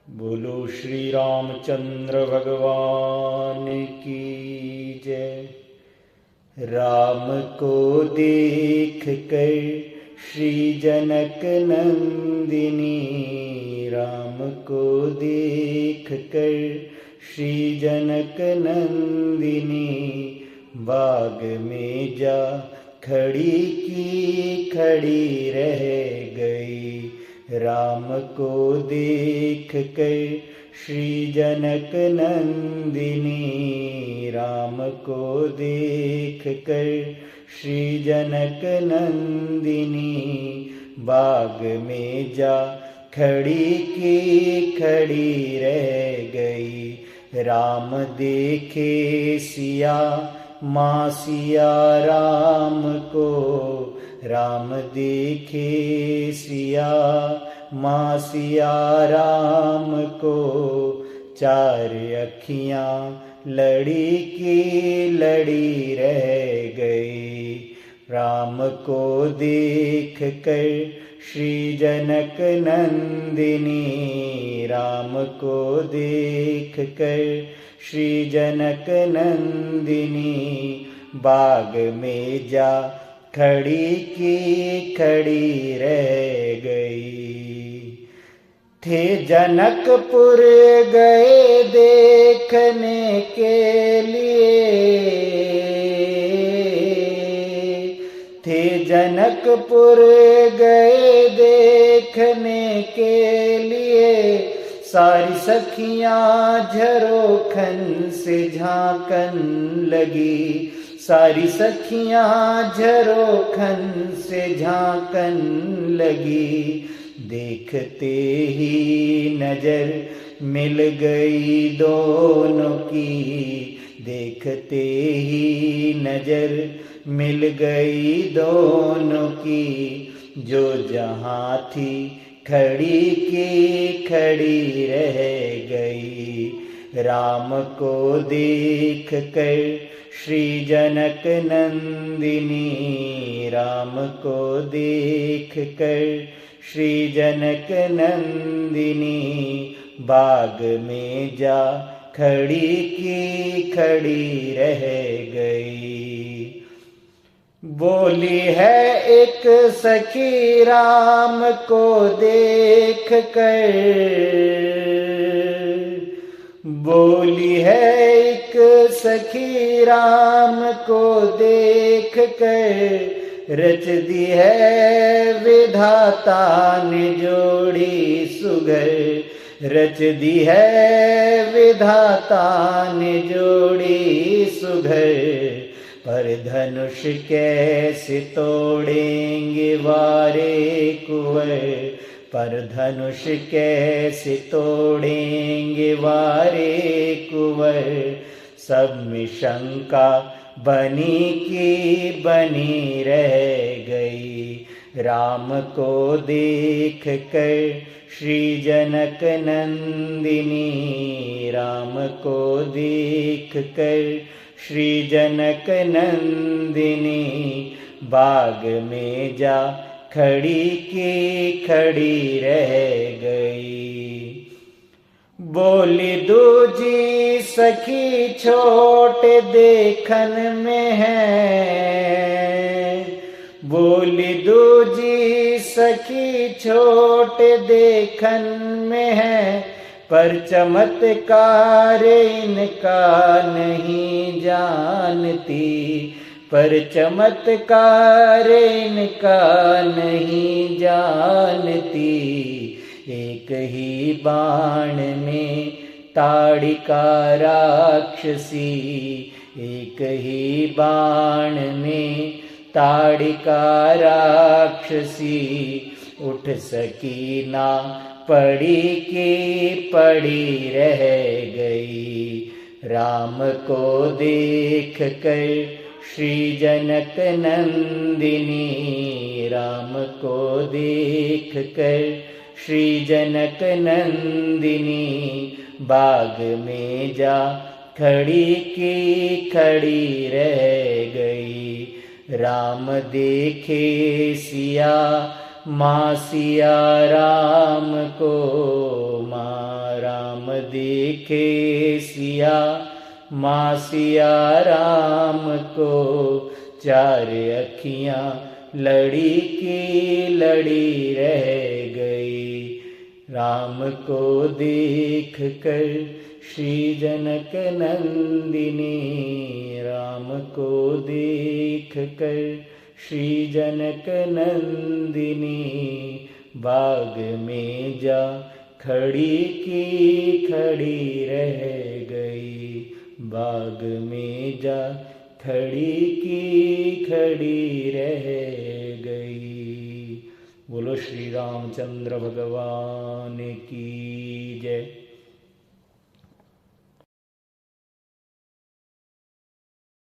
बोलो श्री रामचंद्र भगवान की जय। राम को देख कर श्री जनक नंदिनी, राम को देख कर श्री जनक नंदिनी, बाग में जा खड़ी की खड़ी रह गई। राम को देख कर श्री जनक नंदिनी, राम को देख कर श्री जनक नंदिनी, बाग में जा खड़ी की खड़ी रह गई। राम देखे सिया माँ सिया राम को, राम देखे सिया माँ सिया राम को, चार अखियाँ लड़ी की लड़ी रह गई। राम को देख कर श्री जनक नंदिनी, राम को देख कर श्री जनक नंदिनी, बाग में जा खड़ी की खड़ी रह गई। थे जनकपुर गए देखने के लिए, थे जनकपुर गए देखने के लिए, सारी सखियां झरोखन से झांकन लगी, सारी सखियां झरोखन से झांकन लगी। देखते ही नजर मिल गई दोनों की, देखते ही नजर मिल गई दोनों की, जो जहां थी खड़ी की खड़ी रह गई। राम को देख कर श्री जनक नंदिनी, राम को देख कर श्री जनक नंदिनी, बाग में जा खड़ी की खड़ी रह गई। बोली है एक सखी राम को देख कर, बोली है एक सखी राम को देख कर, रच दी है विधाता ने जोड़ी सुघर, रच दी है विधाता ने जोड़ी सुघर। पर धनुष कैसे तोड़ेंगे वारे कुंवर, पर धनुष कैसे तोड़ेंगे वारे कुंवर। सब में शंका बनी की बनी रह गई। राम को देख कर श्री जनक नंदिनी, राम को देख कर श्री जनक नंदिनी, बाग में जा खड़ी की खड़ी रह गई। बोली दूजी सखी छोट देखन में है, बोली दूजी सखी छोट देखन में है, पर चमत्कार इनका नहीं जानती, पर चमत्कार इनका नहीं जानती। एक ही बाण में ताड़िका राक्षसी, एक ही बाण में ताड़िका राक्षसी, उठ सकी ना पड़ी की पड़ी रह गई। राम को देख कर श्री जनक नंदिनी, राम को देख कर श्री जनक नंदिनी, बाग में जा खड़ी की खड़ी रह गई। राम देखे सिया माँ सिया राम को, माँ राम देखे सिया, माँ सिया राम को, चार अखियाँ लड़ी की लड़ी रह गई। राम को देख कर श्री जनक नंदिनी, राम को देख कर श्री जनक नंदिनी, बाग में जा खड़ी की खड़ी रह गई, बाग में जा खड़ी की खड़ी रह गई। बोलो श्री रामचंद्र भगवान की।